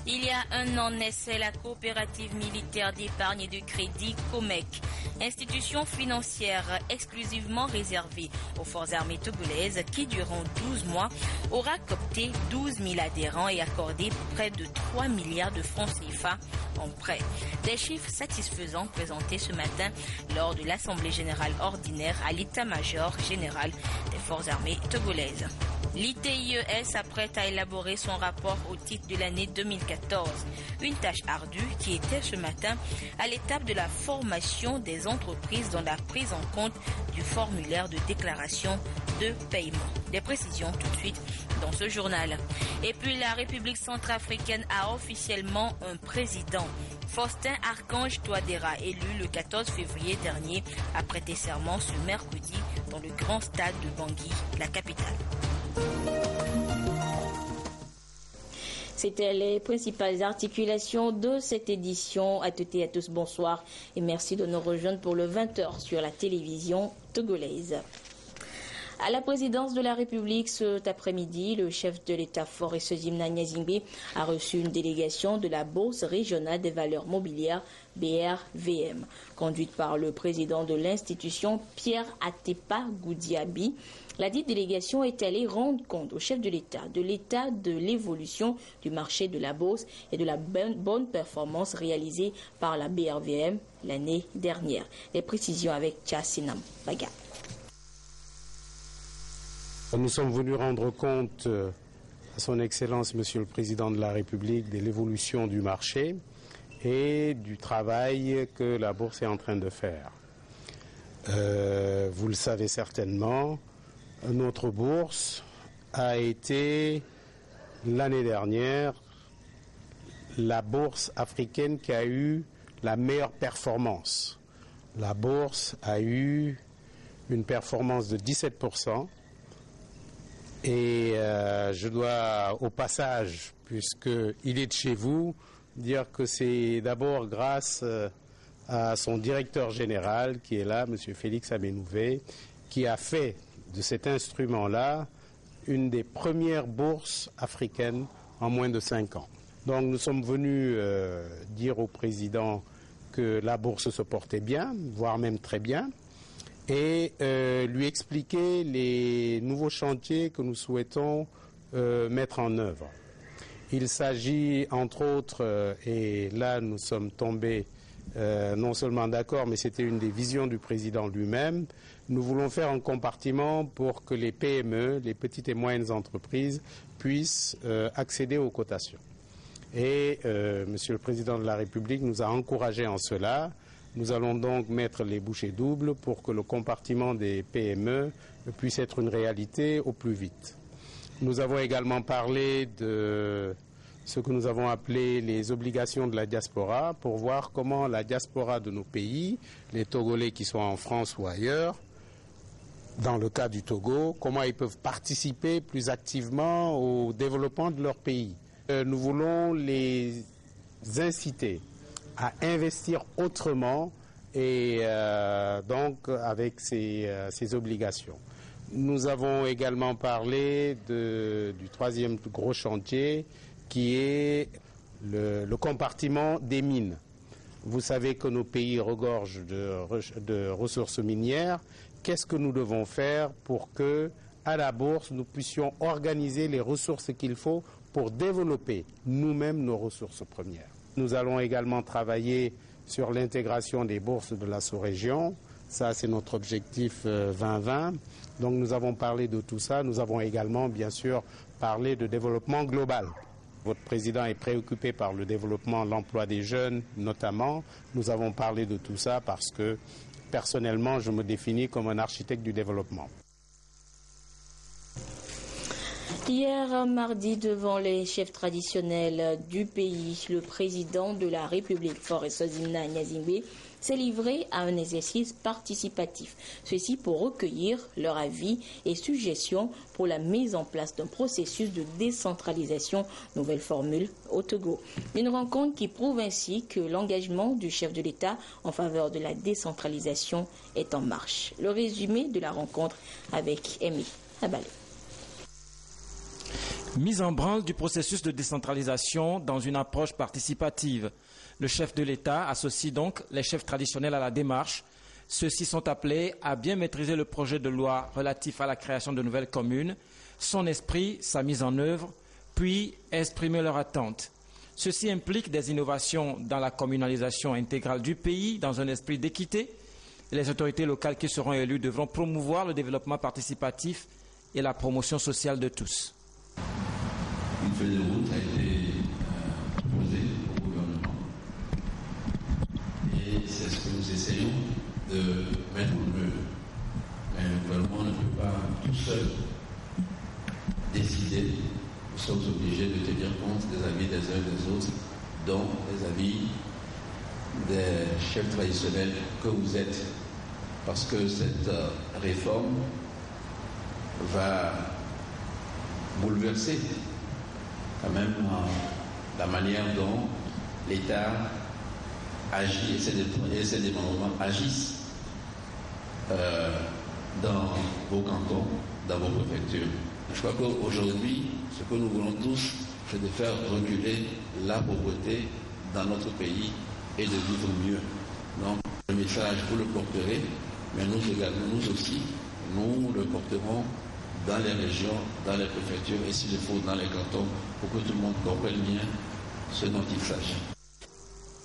Il y a un an naissait la coopérative militaire d'épargne et de crédit COMEC, institution financière exclusivement réservée aux forces armées togolaises qui, durant 12 mois, aura coopté 12 000 adhérents et accordé près de 3 milliards de francs CFA en prêt. Des chiffres satisfaisants présentés ce matin lors de l'Assemblée générale ordinaire à l'état-major général des forces armées togolaises. L'ITIES s'apprête à élaborer son rapport au titre de l'année 2014. Une tâche ardue qui était ce matin à l'étape de la formation des entreprises dans la prise en compte du formulaire de déclaration de paiement. Des précisions tout de suite dans ce journal. Et puis la République centrafricaine a officiellement un président. Faustin Archange Touadéra, élu le 14 février dernier, a prêté serment ce mercredi dans le grand stade de Bangui, la capitale. C'était les principales articulations de cette édition. À toutes et à tous, bonsoir et merci de nous rejoindre pour le 20h sur la télévision togolaise. À la présidence de la République cet après-midi, le chef de l'État Faure Sezimna Gnazingbe a reçu une délégation de la Bourse régionale des valeurs mobilières BRVM, conduite par le président de l'institution Pierre Atepa Goudiaby. La dite délégation est allée rendre compte au chef de l'état de l'évolution du marché de la bourse et de la bonne performance réalisée par la BRVM l'année dernière. Les précisions avec Tchassinam Baga. Nous sommes venus rendre compte à son Excellence, Monsieur le Président de la République, de l'évolution du marché et du travail que la bourse est en train de faire. Vous le savez certainement, notre bourse a été l'année dernière la bourse africaine qui a eu la meilleure performance. La bourse a eu une performance de 17%. Et je dois au passage, puisqu'il est de chez vous, dire que c'est d'abord grâce à son directeur général qui est là, M. Félix Abenouvé, qui a fait de cet instrument-là une des premières bourses africaines en moins de 5 ans. Donc nous sommes venus dire au président que la bourse se portait bien, voire même très bien, et lui expliquer les nouveaux chantiers que nous souhaitons mettre en œuvre. Il s'agit entre autres, et là nous sommes tombés non seulement d'accord, mais c'était une des visions du président lui-même, nous voulons faire un compartiment pour que les PME, les petites et moyennes entreprises, puissent accéder aux cotations. Et Monsieur le Président de la République nous a encouragés en cela. Nous allons donc mettre les bouchées doubles pour que le compartiment des PME puisse être une réalité au plus vite. Nous avons également parlé de ce que nous avons appelé les obligations de la diaspora pour voir comment la diaspora de nos pays, les Togolais qui sont en France ou ailleurs, dans le cas du Togo, comment ils peuvent participer plus activement au développement de leur pays. Nous voulons les inciter à investir autrement et donc avec ces obligations. Nous avons également parlé du troisième gros chantier qui est le compartiment des mines. Vous savez que nos pays regorgent de ressources minières. Qu'est-ce que nous devons faire pour que, à la bourse, nous puissions organiser les ressources qu'il faut pour développer nous-mêmes nos ressources premières? Nous allons également travailler sur l'intégration des bourses de la sous-région. Ça, c'est notre objectif 2020. Donc nous avons parlé de tout ça. Nous avons également, bien sûr, parlé de développement global. Votre président est préoccupé par le développement, l'emploi des jeunes notamment. Nous avons parlé de tout ça parce que, personnellement, je me définis comme un architecte du développement. Hier mardi, devant les chefs traditionnels du pays, le président de la République, Faure Sezimna Gnazingbe, s'est livré à un exercice participatif. Ceci pour recueillir leur avis et suggestions pour la mise en place d'un processus de décentralisation, nouvelle formule, au Togo. Une rencontre qui prouve ainsi que l'engagement du chef de l'État en faveur de la décentralisation est en marche. Le résumé de la rencontre avec Aimé Abalé. Mise en branle du processus de décentralisation dans une approche participative. Le chef de l'État associe donc les chefs traditionnels à la démarche. Ceux-ci sont appelés à bien maîtriser le projet de loi relatif à la création de nouvelles communes, son esprit, sa mise en œuvre, puis exprimer leurs attentes. Ceci implique des innovations dans la communalisation intégrale du pays dans un esprit d'équité. Les autorités locales qui seront élues devront promouvoir le développement participatif et la promotion sociale de tous. Une feuille de route a été proposée au gouvernement et c'est ce que nous essayons de mettre en œuvre. Mais le gouvernement ne peut pas tout seul décider. Nous sommes obligés de tenir compte des avis des uns et des autres, dont les avis des chefs traditionnels que vous êtes. Parce que cette réforme va bouleverser quand même la manière dont l'État agit et ses départements agissent dans vos cantons, dans vos préfectures. Je crois qu'aujourd'hui, ce que nous voulons tous, c'est de faire reculer la pauvreté dans notre pays et de vivre mieux. Donc, le message, vous le porterez, mais nous également, nous aussi, nous le porterons dans les régions, dans les préfectures et s'il le faut dans les cantons pour que tout le monde comprenne bien ce dont il s'agit.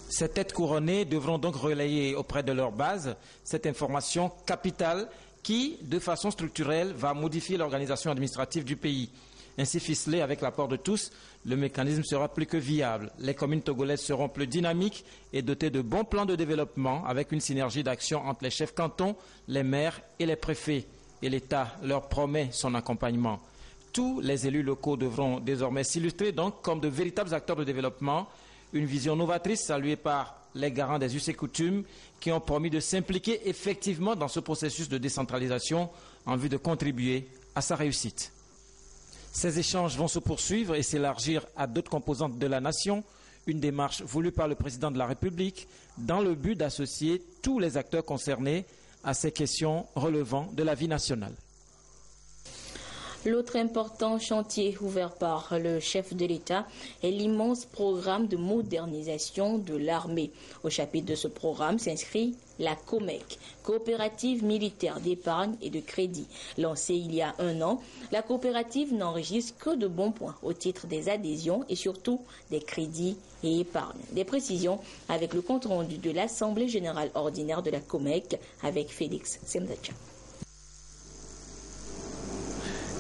Ces têtes couronnées devront donc relayer auprès de leur base cette information capitale qui, de façon structurelle, va modifier l'organisation administrative du pays. Ainsi ficelé avec l'apport de tous, le mécanisme sera plus que viable. Les communes togolaises seront plus dynamiques et dotées de bons plans de développement avec une synergie d'action entre les chefs cantons, les maires et les préfets. Et l'État leur promet son accompagnement. Tous les élus locaux devront désormais s'illustrer donc comme de véritables acteurs de développement, une vision novatrice saluée par les garants des us et coutumes qui ont promis de s'impliquer effectivement dans ce processus de décentralisation en vue de contribuer à sa réussite. Ces échanges vont se poursuivre et s'élargir à d'autres composantes de la nation, une démarche voulue par le président de la République dans le but d'associer tous les acteurs concernés à ces questions relevant de la vie nationale. L'autre important chantier ouvert par le chef de l'État est l'immense programme de modernisation de l'armée. Au chapitre de ce programme s'inscrit la COMEC, Coopérative militaire d'épargne et de crédit. Lancée il y a 1 an, la coopérative n'enregistre que de bons points au titre des adhésions et surtout des crédits et épargnes. Des précisions avec le compte-rendu de l'Assemblée générale ordinaire de la COMEC avec Félix Semdacha.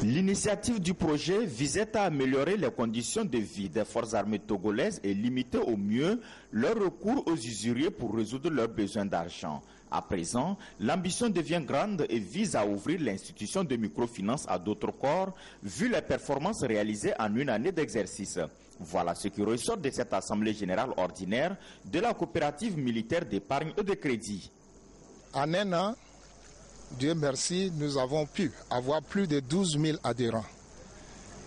L'initiative du projet visait à améliorer les conditions de vie des forces armées togolaises et limiter au mieux leur recours aux usuriers pour résoudre leurs besoins d'argent. À présent, l'ambition devient grande et vise à ouvrir l'institution de microfinance à d'autres corps, vu les performances réalisées en 1 année d'exercice. Voilà ce qui ressort de cette Assemblée générale ordinaire de la coopérative militaire d'épargne et de crédit. En 1 an, Dieu merci, nous avons pu avoir plus de 12 000 adhérents.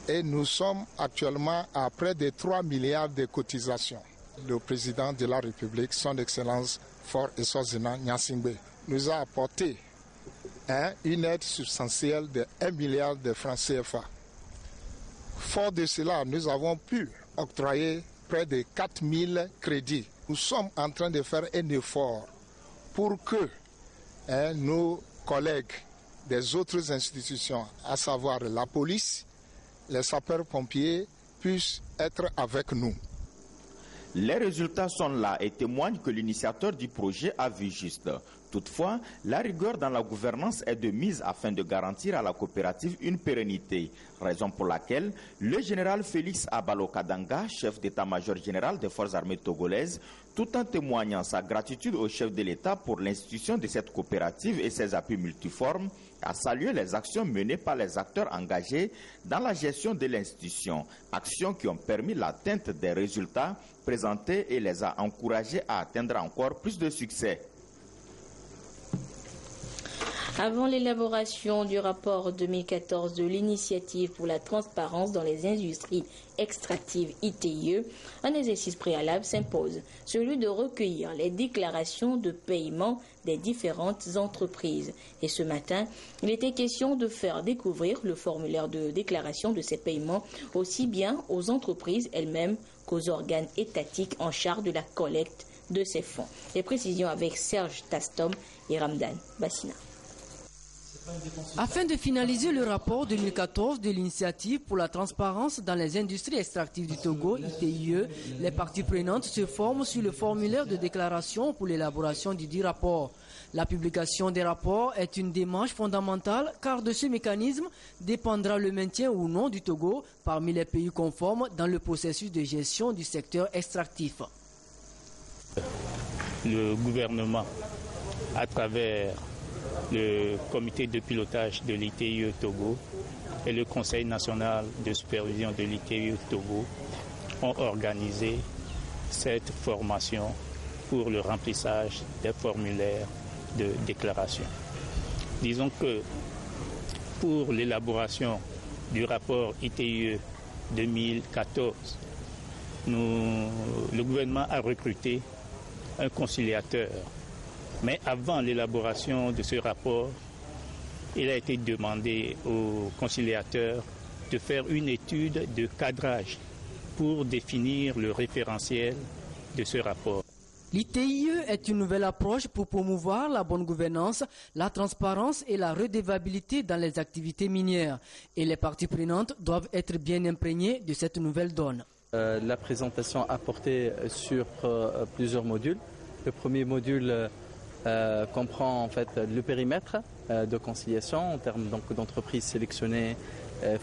Et nous sommes actuellement à près de 3 milliards de cotisations. Le président de la République, son Excellence Faure Eswazina Gnassingbé, nous a apporté une aide substantielle de 1 milliard de francs CFA. Fort de cela, nous avons pu octroyer près de 4 000 crédits. Nous sommes en train de faire un effort pour que nos collègues des autres institutions, à savoir la police, les sapeurs-pompiers, puissent être avec nous. Les résultats sont là et témoignent que l'initiateur du projet a vu juste. Toutefois, la rigueur dans la gouvernance est de mise afin de garantir à la coopérative une pérennité, raison pour laquelle le général Félix Abalo-Kadanga, chef d'état-major général des forces armées togolaises, tout en témoignant sa gratitude au chef de l'État pour l'institution de cette coopérative et ses appuis multiformes, a salué les actions menées par les acteurs engagés dans la gestion de l'institution, actions qui ont permis l'atteinte des résultats présentés et les a encouragés à atteindre encore plus de succès. Avant l'élaboration du rapport 2014 de l'initiative pour la transparence dans les industries extractives ITIE, un exercice préalable s'impose, celui de recueillir les déclarations de paiement des différentes entreprises. Et ce matin, il était question de faire découvrir le formulaire de déclaration de ces paiements aussi bien aux entreprises elles-mêmes qu'aux organes étatiques en charge de la collecte de ces fonds. Les précisions avec Serge Tastom et Ramdan Bassina. Afin de finaliser le rapport 2014 de l'initiative pour la transparence dans les industries extractives du Togo, ITIE, les parties prenantes se forment sur le formulaire de déclaration pour l'élaboration du dit rapport. La publication des rapports est une démarche fondamentale car de ce mécanisme dépendra le maintien ou non du Togo parmi les pays conformes dans le processus de gestion du secteur extractif. Le gouvernement, à travers le comité de pilotage de l'ITIE Togo et le Conseil national de supervision de l'ITIE Togo ont organisé cette formation pour le remplissage des formulaires de déclaration. Disons que pour l'élaboration du rapport ITIE 2014, le gouvernement a recruté un conciliateur. Mais avant l'élaboration de ce rapport, il a été demandé au conciliateur de faire une étude de cadrage pour définir le référentiel de ce rapport. L'ITIE est une nouvelle approche pour promouvoir la bonne gouvernance, la transparence et la redevabilité dans les activités minières. Et les parties prenantes doivent être bien imprégnées de cette nouvelle donne. La présentation a porté sur plusieurs modules. Le premier module comprend en fait le périmètre de conciliation en termes d'entreprises sélectionnées,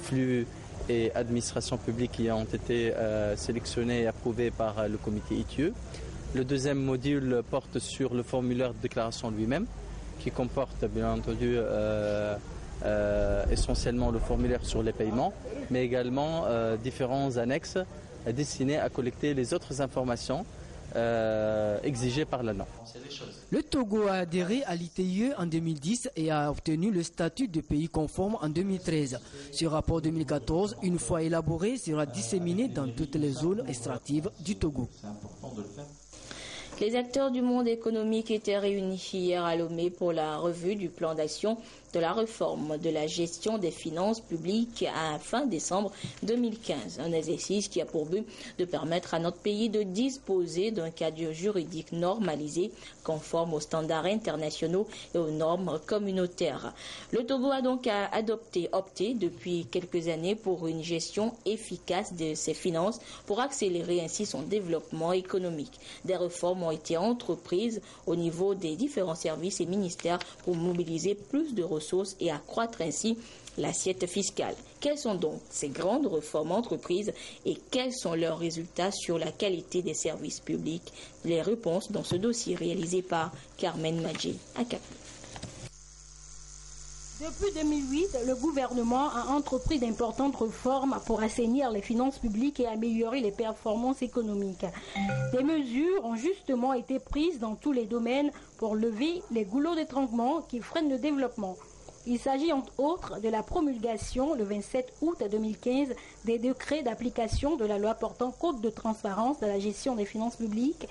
flux et administration publique qui ont été sélectionnés et approuvés par le comité ITIE. Le deuxième module porte sur le formulaire de déclaration lui-même qui comporte bien entendu essentiellement le formulaire sur les paiements mais également différents annexes destinés à collecter les autres informations exigées par la norme. Le Togo a adhéré à l'ITIE en 2010 et a obtenu le statut de pays conforme en 2013. Ce rapport 2014, une fois élaboré, sera disséminé dans toutes les zones extractives du Togo. Les acteurs du monde économique étaient réunis hier à Lomé pour la revue du plan d'action de la réforme de la gestion des finances publiques à fin décembre 2015. Un exercice qui a pour but de permettre à notre pays de disposer d'un cadre juridique normalisé conforme aux standards internationaux et aux normes communautaires. Le Togo a donc opté depuis quelques années pour une gestion efficace de ses finances pour accélérer ainsi son développement économique. Des réformes ont été entreprises au niveau des différents services et ministères pour mobiliser plus de ressources et accroître ainsi l'assiette fiscale. Quelles sont donc ces grandes réformes entreprises et quels sont leurs résultats sur la qualité des services publics? Les réponses dans ce dossier réalisé par Carmen Madji à Cap. Depuis 2008, le gouvernement a entrepris d'importantes réformes pour assainir les finances publiques et améliorer les performances économiques. Des mesures ont justement été prises dans tous les domaines pour lever les goulots d'étranglement qui freinent le développement. Il s'agit entre autres de la promulgation le 27 août 2015 des décrets d'application de la loi portant code de transparence de la gestion des finances publiques,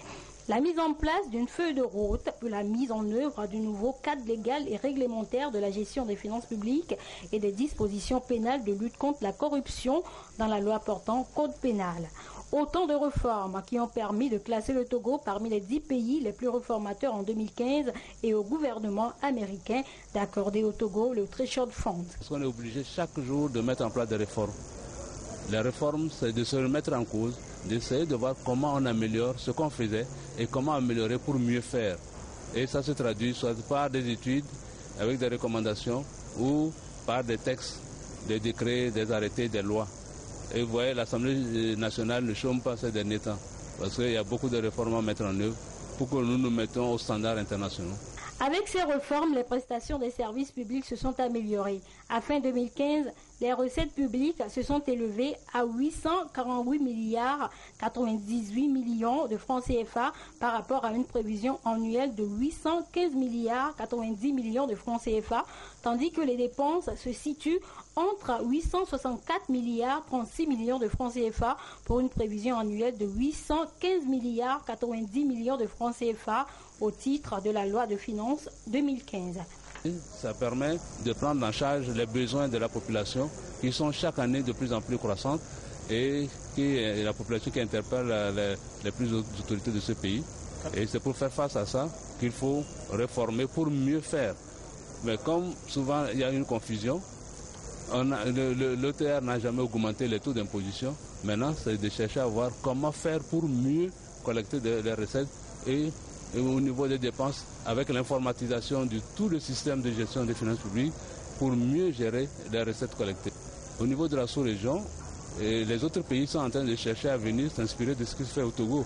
la mise en place d'une feuille de route pour la mise en œuvre du nouveau cadre légal et réglementaire de la gestion des finances publiques et des dispositions pénales de lutte contre la corruption dans la loi portant code pénal. Autant de réformes qui ont permis de classer le Togo parmi les 10 pays les plus réformateurs en 2015 et au gouvernement américain d'accorder au Togo le Threshold Fund. Parce qu'on est obligé chaque jour de mettre en place des réformes. Les réformes, c'est de se remettre en cause, d'essayer de voir comment on améliore ce qu'on faisait et comment améliorer pour mieux faire. Et ça se traduit soit par des études avec des recommandations ou par des textes, des décrets, des arrêtés, des lois. Et vous voyez, l'Assemblée nationale ne chôme pas ces derniers temps parce qu'il y a beaucoup de réformes à mettre en œuvre pour que nous nous mettons aux standards internationaux. Avec ces réformes, les prestations des services publics se sont améliorées. À fin 2015, les recettes publiques se sont élevées à 848 milliards 98 millions de francs CFA par rapport à une prévision annuelle de 815 milliards 90 millions de francs CFA, tandis que les dépenses se situent entre 864 milliards 36 millions de francs CFA pour une prévision annuelle de 815 milliards 90 millions de francs CFA au titre de la loi de finances 2015. Ça permet de prendre en charge les besoins de la population qui sont chaque année de plus en plus croissantes et qui est la population qui interpelle les plus hautes autorités de ce pays. Et c'est pour faire face à ça qu'il faut réformer pour mieux faire. Mais comme souvent il y a une confusion, l'OTR n'a jamais augmenté les taux d'imposition. Maintenant, c'est de chercher à voir comment faire pour mieux collecter les recettes et au niveau des dépenses avec l'informatisation de tout le système de gestion des finances publiques pour mieux gérer les recettes collectées. Au niveau de la sous-région, les autres pays sont en train de chercher à venir s'inspirer de ce qui se fait au Togo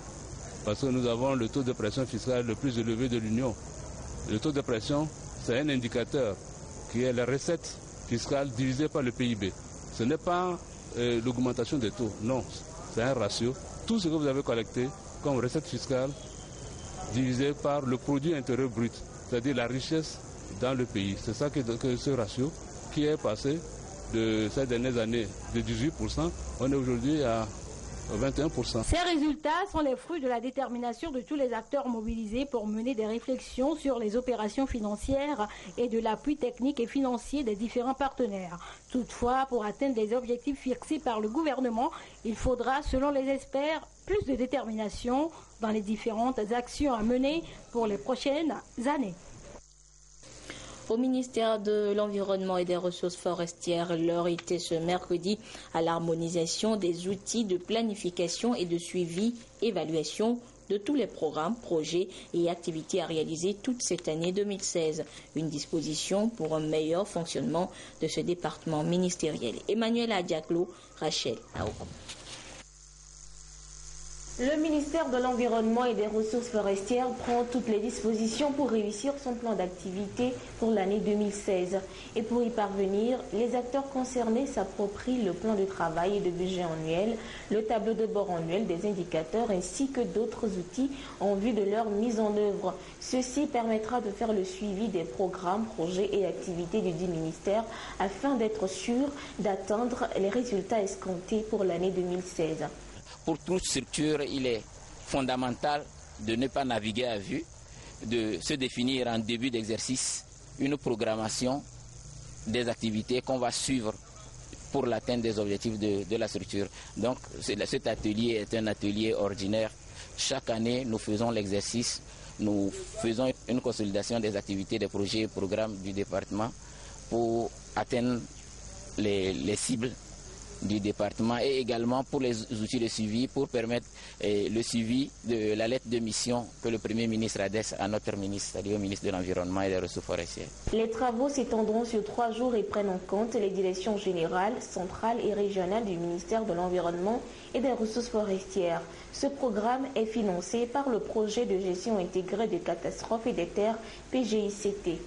parce que nous avons le taux de pression fiscale le plus élevé de l'Union. Le taux de pression, c'est un indicateur qui est les recettes fiscales divisées par le PIB. Ce n'est pas l'augmentation des taux, non, c'est un ratio. Tout ce que vous avez collecté comme recette fiscale divisé par le produit intérieur brut, c'est-à-dire la richesse dans le pays. C'est ça que ce ratio qui est passé de ces dernières années de 18%, on est aujourd'hui à 21%. Ces résultats sont les fruits de la détermination de tous les acteurs mobilisés pour mener des réflexions sur les opérations financières et de l'appui technique et financier des différents partenaires. Toutefois, pour atteindre les objectifs fixés par le gouvernement, il faudra, selon les experts, plus de détermination dans les différentes actions à mener pour les prochaines années. Au ministère de l'Environnement et des Ressources forestières, l'heure était ce mercredi à l'harmonisation des outils de planification et de suivi, évaluation de tous les programmes, projets et activités à réaliser toute cette année 2016. Une disposition pour un meilleur fonctionnement de ce département ministériel. Emmanuel Adiaklo, Rachel Aoukou. Le ministère de l'Environnement et des Ressources forestières prend toutes les dispositions pour réussir son plan d'activité pour l'année 2016. Et pour y parvenir, les acteurs concernés s'approprient le plan de travail et de budget annuel, le tableau de bord annuel des indicateurs ainsi que d'autres outils en vue de leur mise en œuvre. Ceci permettra de faire le suivi des programmes, projets et activités du dit ministère afin d'être sûr d'atteindre les résultats escomptés pour l'année 2016. Pour toute structure, il est fondamental de ne pas naviguer à vue, de se définir en début d'exercice une programmation des activités qu'on va suivre pour l'atteinte des objectifs de la structure. Donc cet atelier est un atelier ordinaire. Chaque année, nous faisons l'exercice, nous faisons une consolidation des activités, des projets et programmes du département pour atteindre les cibles du département et également pour les outils de suivi pour permettre le suivi de la lettre de mission que le Premier ministre adresse à notre ministre, c'est-à-dire au ministre de l'Environnement et des Ressources forestières. Les travaux s'étendront sur 3 jours et prennent en compte les directions générales, centrales et régionales du ministère de l'Environnement et des Ressources forestières. Ce programme est financé par le projet de gestion intégrée des catastrophes et des terres PGICT.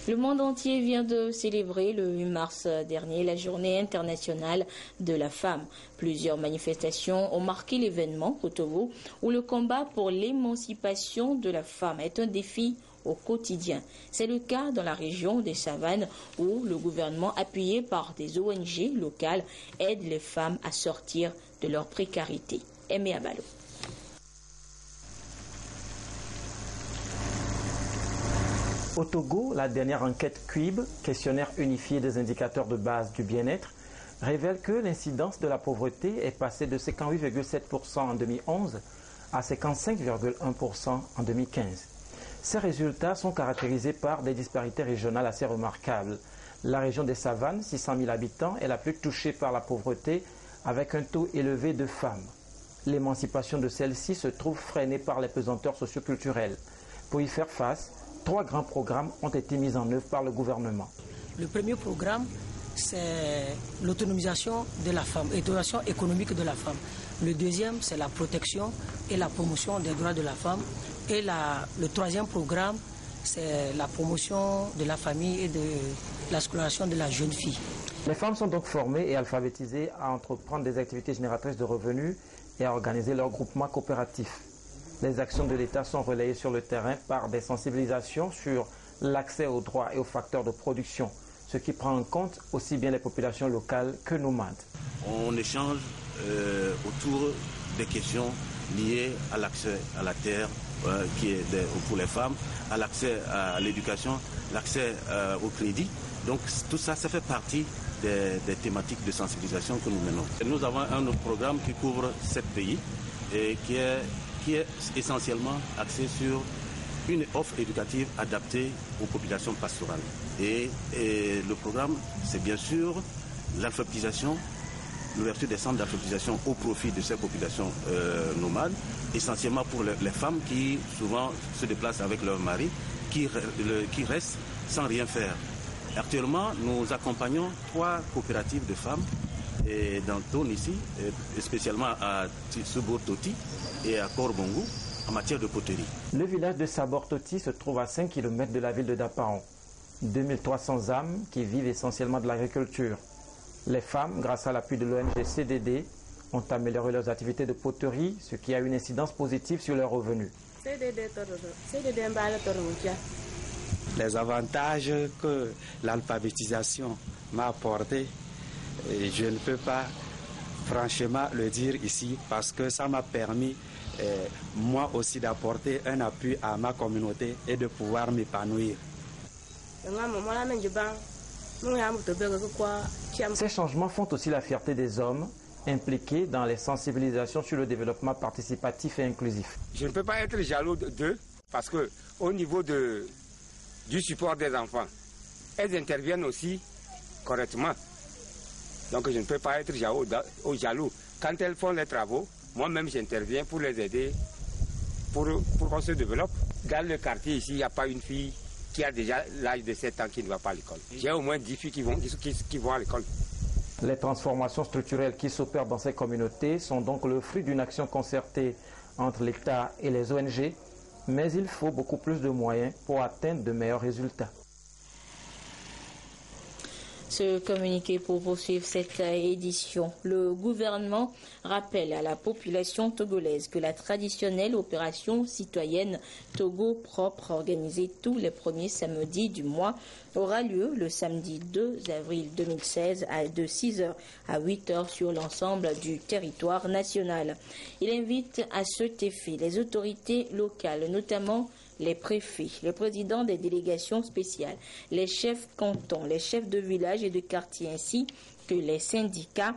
Le monde entier vient de célébrer le 8 mars dernier la journée internationale de la femme. Plusieurs manifestations ont marqué l'événement au Togo où le combat pour l'émancipation de la femme est un défi au quotidien. C'est le cas dans la région des Savanes où le gouvernement appuyé par des ONG locales aide les femmes à sortir de leur précarité. Aimé Abalo. Au Togo, la dernière enquête QUIB, questionnaire unifié des indicateurs de base du bien-être, révèle que l'incidence de la pauvreté est passée de 58,7% en 2011 à 55,1% en 2015. Ces résultats sont caractérisés par des disparités régionales assez remarquables. La région des Savanes, 600 000 habitants, est la plus touchée par la pauvreté avec un taux élevé de femmes. L'émancipation de celles-ci se trouve freinée par les pesanteurs socioculturelles. Pour y faire face, 3 grands programmes ont été mis en œuvre par le gouvernement. Le premier programme, c'est l'autonomisation de la femme, l'autonomisation économique de la femme. Le deuxième, c'est la protection et la promotion des droits de la femme. Et le troisième programme, c'est la promotion de la famille et la scolarisation de la jeune fille. Les femmes sont donc formées et alphabétisées à entreprendre des activités génératrices de revenus et à organiser leurs groupements coopératifs. Les actions de l'État sont relayées sur le terrain par des sensibilisations sur l'accès aux droits et aux facteurs de production, ce qui prend en compte aussi bien les populations locales que nomades. On échange autour des questions liées à l'accès à la terre qui est pour les femmes, à l'accès à l'éducation, l'accès au crédit. Donc tout ça, ça fait partie des thématiques de sensibilisation que nous menons. Nous avons un autre programme qui couvre 7 pays et qui est essentiellement axé sur une offre éducative adaptée aux populations pastorales. Et le programme, c'est bien sûr l'alphabétisation, l'ouverture des centres d'alphabétisation au profit de ces populations nomades, essentiellement pour les femmes qui souvent se déplacent avec leur mari, qui restent sans rien faire. Actuellement, nous accompagnons 3 coopératives de femmes et dans Tone ici, spécialement à Tsubour-Toti et à Korbongo, en matière de poterie. Le village de Sabor-Toti se trouve à 5 km de la ville de Dapaon. 2300 âmes qui vivent essentiellement de l'agriculture. Les femmes, grâce à l'appui de l'ONG CDD, ont amélioré leurs activités de poterie, ce qui a une incidence positive sur leurs revenus. Les avantages que l'alphabétisation m'a apporté, je ne peux pas franchement le dire ici parce que ça m'a permis moi aussi d'apporter un appui à ma communauté et de pouvoir m'épanouir. Ces changements font aussi la fierté des hommes impliqués dans les sensibilisations sur le développement participatif et inclusif. Je ne peux pas être jaloux d'eux parce qu'au niveau du support des enfants, elles interviennent aussi correctement. Donc je ne peux pas être jaloux. Quand elles font les travaux, moi-même j'interviens pour les aider, pour qu'on se développe. Dans le quartier ici, il n'y a pas une fille qui a déjà l'âge de 7 ans qui ne va pas à l'école. J'ai au moins 10 filles qui vont à l'école. Les transformations structurelles qui s'opèrent dans ces communautés sont donc le fruit d'une action concertée entre l'État et les ONG, mais il faut beaucoup plus de moyens pour atteindre de meilleurs résultats. Ce communiqué pour poursuivre cette édition. Le gouvernement rappelle à la population togolaise que la traditionnelle opération citoyenne Togo propre organisée tous les premiers samedis du mois aura lieu le samedi 2 avril 2016 de 6h à 8h sur l'ensemble du territoire national. Il invite à cet effet les autorités locales, notamment les préfets, les présidents des délégations spéciales, les chefs cantons, les chefs de village et de quartier, ainsi que les syndicats,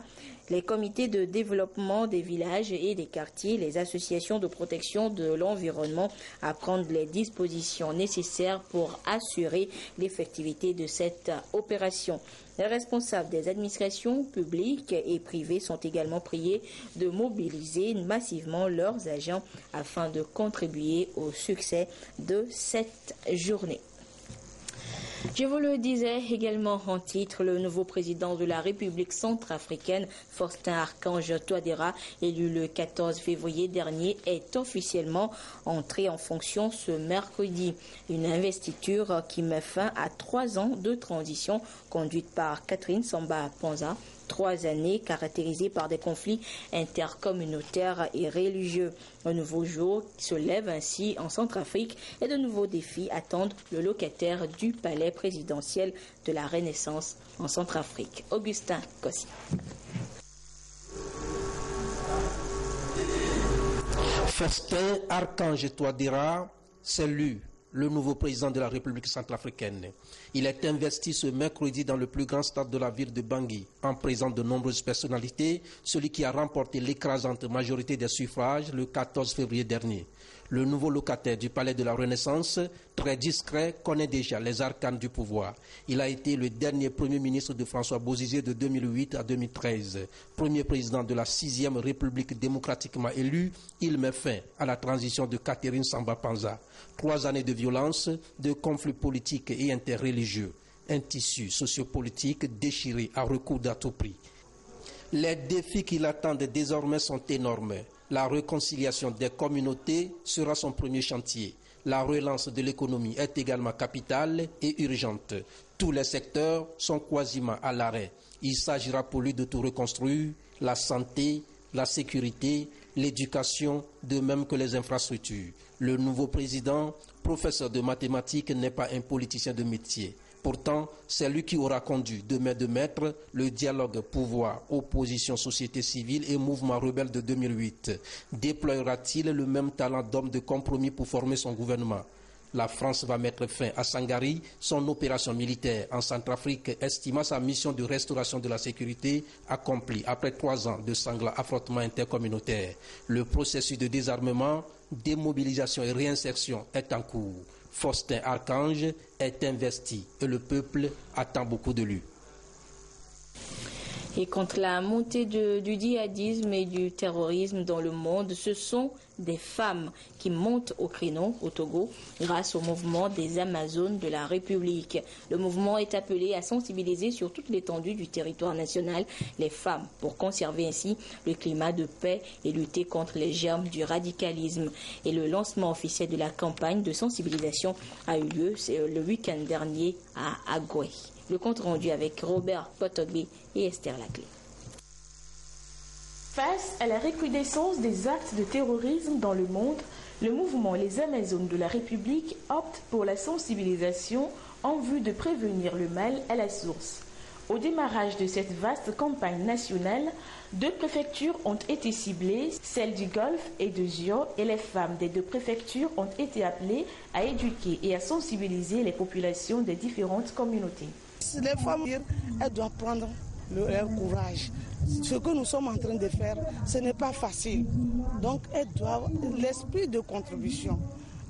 les comités de développement des villages et des quartiers, les associations de protection de l'environnement à prendre les dispositions nécessaires pour assurer l'effectivité de cette opération. Les responsables des administrations publiques et privées sont également priés de mobiliser massivement leurs agents afin de contribuer au succès de cette journée. Je vous le disais également en titre, le nouveau président de la République centrafricaine, Faustin Archange Touadéra, élu le 14 février dernier, est officiellement entré en fonction ce mercredi. Une investiture qui met fin à 3 ans de transition conduite par Catherine Samba Panza. 3 années caractérisées par des conflits intercommunautaires et religieux. Un nouveau jour se lève ainsi en Centrafrique et de nouveaux défis attendent le locataire du palais présidentiel de la Renaissance en Centrafrique. Augustin Kossi. Faustin Archange Touadéra s'élu le nouveau président de la République centrafricaine. Il est investi ce mercredi dans le plus grand stade de la ville de Bangui, en présence de nombreuses personnalités, celui qui a remporté l'écrasante majorité des suffrages le 14 février dernier. Le nouveau locataire du palais de la Renaissance, très discret, connaît déjà les arcanes du pouvoir. Il a été le dernier premier ministre de François Bozizé de 2008 à 2013. Premier président de la 6e République démocratiquement élue, il met fin à la transition de Catherine Samba Panza. 3 années de violence, de conflits politiques et interreligieux. Un tissu sociopolitique déchiré à recoudre à tout prix. Les défis qui l'attendent désormais sont énormes. La réconciliation des communautés sera son premier chantier. La relance de l'économie est également capitale et urgente. Tous les secteurs sont quasiment à l'arrêt. Il s'agira pour lui de tout reconstruire, la santé, la sécurité, l'éducation, de même que les infrastructures. Le nouveau président, professeur de mathématiques, n'est pas un politicien de métier. Pourtant, c'est lui qui aura conduit de main de maître le dialogue pouvoir, opposition, société civile et mouvement rebelle de 2008. Déploiera-t-il le même talent d'homme de compromis pour former son gouvernement? La France va mettre fin à Sangari, son opération militaire en Centrafrique, estimant sa mission de restauration de la sécurité accomplie après 3 ans de sanglants affrontements intercommunautaires. Le processus de désarmement, démobilisation et réinsertion est en cours. Faustin Archange est investi et le peuple attend beaucoup de lui. Et contre la montée du djihadisme et du terrorisme dans le monde, ce sont des femmes qui montent au créneau au Togo grâce au mouvement des Amazones de la République. Le mouvement est appelé à sensibiliser sur toute l'étendue du territoire national les femmes pour conserver ainsi le climat de paix et lutter contre les germes du radicalisme. Et le lancement officiel de la campagne de sensibilisation a eu lieu le week-end dernier à Agoué. Le compte rendu avec Robert Potogbe et Esther Laclé. Face à la recrudescence des actes de terrorisme dans le monde, le mouvement Les Amazones de la République opte pour la sensibilisation en vue de prévenir le mal à la source. Au démarrage de cette vaste campagne nationale, 2 préfectures ont été ciblées, celle du Golfe et de Zio, et les femmes des 2 préfectures ont été appelées à éduquer et à sensibiliser les populations des différentes communautés. Les femmes, elles doivent prendre leur courage. Ce que nous sommes en train de faire, ce n'est pas facile. Donc, elles doivent, l'esprit de contribution,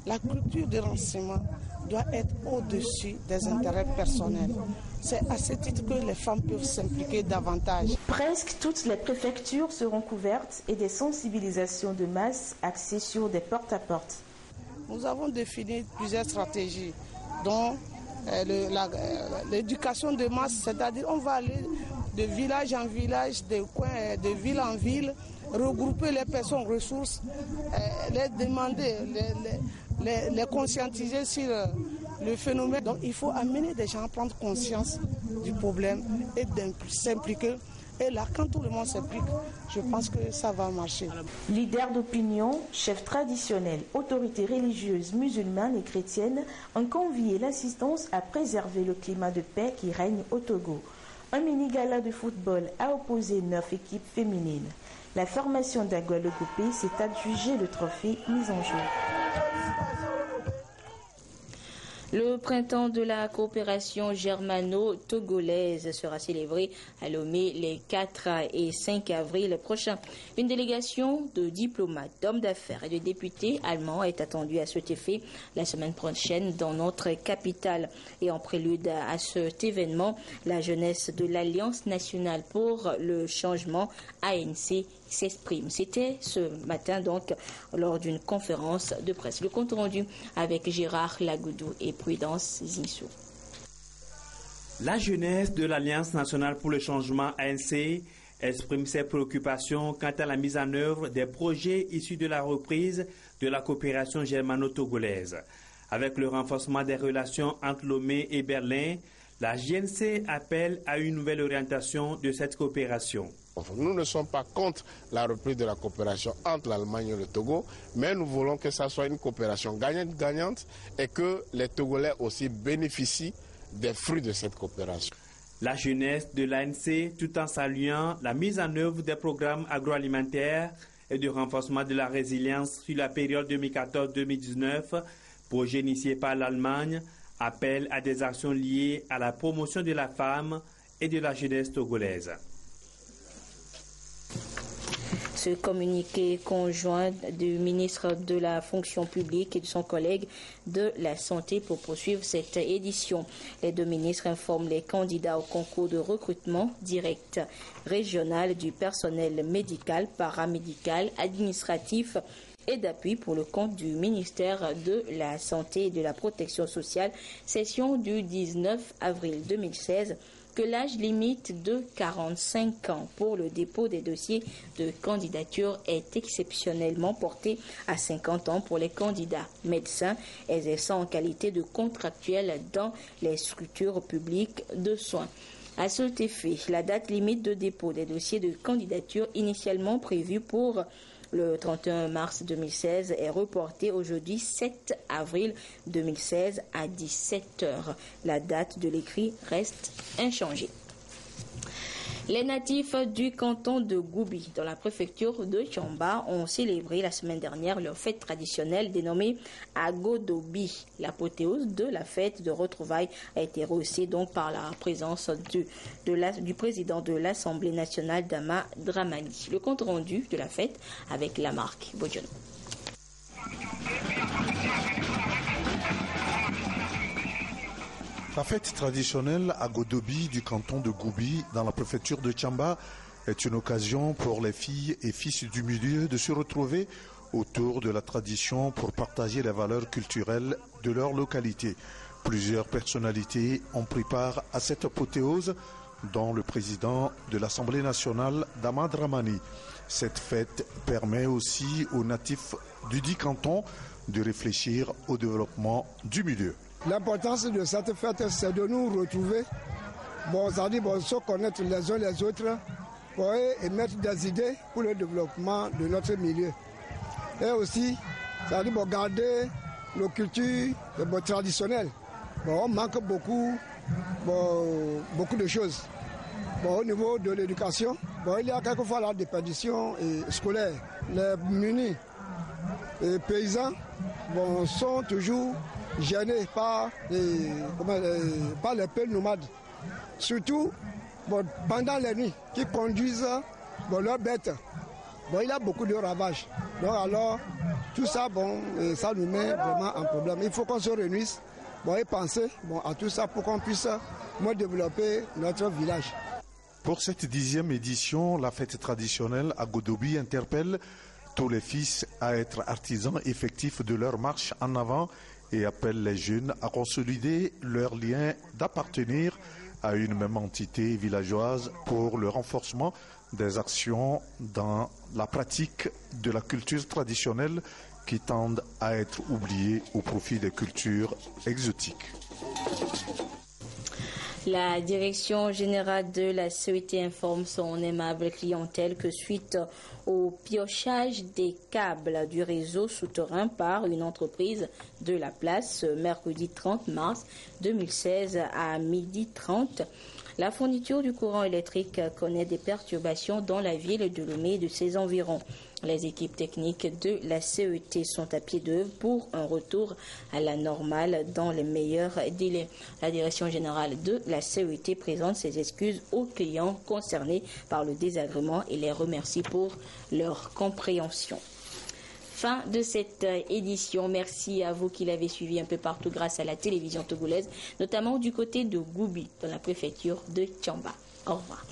la culture de renseignement doit être au-dessus des intérêts personnels. C'est à ce titre que les femmes peuvent s'impliquer davantage. Presque toutes les préfectures seront couvertes et des sensibilisations de masse axées sur des porte-à-porte. Nous avons défini plusieurs stratégies, dont l'éducation de masse, c'est-à-dire on va aller de village en village, de ville en ville, regrouper les personnes ressources, les demander, les conscientiser sur le phénomène. Donc il faut amener des gens à prendre conscience du problème et de s'impliquer. Et là, quand tout le monde s'implique, je pense que ça va marcher. Leaders d'opinion, chefs traditionnels, autorités religieuses, musulmanes et chrétiennes ont convié l'assistance à préserver le climat de paix qui règne au Togo. Un mini-gala de football a opposé 9 équipes féminines. La formation d'Agualegopé s'est adjugée le trophée mis en jeu. Le printemps de la coopération germano-togolaise sera célébré à Lomé les 4 et 5 avril prochains. Une délégation de diplomates, d'hommes d'affaires et de députés allemands est attendue à cet effet la semaine prochaine dans notre capitale. Et en prélude à cet événement, la jeunesse de l'Alliance nationale pour le changement ANC s'exprime. C'était ce matin donc lors d'une conférence de presse. Le compte rendu avec Gérard Lagoudou et Prudence Zinsou. La jeunesse de l'Alliance nationale pour le changement ANC exprime ses préoccupations quant à la mise en œuvre des projets issus de la reprise de la coopération germano-togolaise. Avec le renforcement des relations entre Lomé et Berlin, la JNC appelle à une nouvelle orientation de cette coopération. Nous ne sommes pas contre la reprise de la coopération entre l'Allemagne et le Togo, mais nous voulons que ça soit une coopération gagnante-gagnante et que les Togolais aussi bénéficient des fruits de cette coopération. La jeunesse de l'ANC, tout en saluant la mise en œuvre des programmes agroalimentaires et de renforcement de la résilience sur la période 2014-2019, projet initié par l'Allemagne, appelle à des actions liées à la promotion de la femme et de la jeunesse togolaise. Ce communiqué conjoint du ministre de la fonction publique et de son collègue de la santé pour poursuivre cette édition. Les 2 ministres informent les candidats au concours de recrutement direct régional du personnel médical, paramédical, administratif et d'appui pour le compte du ministère de la Santé et de la Protection sociale, session du 19 avril 2016 que l'âge limite de 45 ans pour le dépôt des dossiers de candidature est exceptionnellement porté à 50 ans pour les candidats médecins exerçant en qualité de contractuels dans les structures publiques de soins. À cet effet, la date limite de dépôt des dossiers de candidature initialement prévue pour le 31 mars 2016 est reportée au jeudi 7 avril 2016 à 17h. La date de l'écrit reste inchangée. Les natifs du canton de Goubi, dans la préfecture de Tchamba, ont célébré la semaine dernière leur fête traditionnelle dénommée Agodobi. L'apothéose de la fête de retrouvailles a été rehaussée donc par la présence du président de l'Assemblée nationale, Dama Dramani. Le compte rendu de la fête avec la marque Bodjon. La fête traditionnelle Agodobi du canton de Goubi dans la préfecture de Tchamba est une occasion pour les filles et fils du milieu de se retrouver autour de la tradition pour partager les valeurs culturelles de leur localité. Plusieurs personnalités ont pris part à cette apothéose, dont le président de l'Assemblée nationale, Dama Dramani. Cette fête permet aussi aux natifs du dit canton de réfléchir au développement du milieu. L'importance de cette fête, c'est de nous retrouver, c'est-à-dire se connaître les uns les autres et mettre des idées pour le développement de notre milieu. Et aussi, c'est-à-dire garder nos cultures traditionnelles. On manque beaucoup de choses. Au niveau de l'éducation, il y a quelquefois la déperdition scolaire. Les munis et paysans sont toujours gênés par les peuls nomades. Surtout pendant les nuits, qui conduisent leurs bêtes. Il y a beaucoup de ravages. Donc alors, tout ça, ça nous met vraiment en problème. Il faut qu'on se réunisse et penser à tout ça pour qu'on puisse développer notre village. Pour cette 10e édition, la fête traditionnelle Agodobi interpelle tous les fils à être artisans effectifs de leur marche en avant et appelle les jeunes à consolider leur lien d'appartenir à une même entité villageoise pour le renforcement des actions dans la pratique de la culture traditionnelle qui tendent à être oubliées au profit des cultures exotiques. La direction générale de la CET informe son aimable clientèle que suite au piochage des câbles du réseau souterrain par une entreprise de la place mercredi 30 mars 2016 à 12h30, la fourniture du courant électrique connaît des perturbations dans la ville de Lomé et de ses environs. Les équipes techniques de la CET sont à pied d'œuvre pour un retour à la normale dans les meilleurs délais. La direction générale de la CET présente ses excuses aux clients concernés par le désagrément et les remercie pour leur compréhension. Fin de cette édition. Merci à vous qui l'avez suivi un peu partout grâce à la télévision togolaise, notamment du côté de Goubi, dans la préfecture de Tchamba. Au revoir.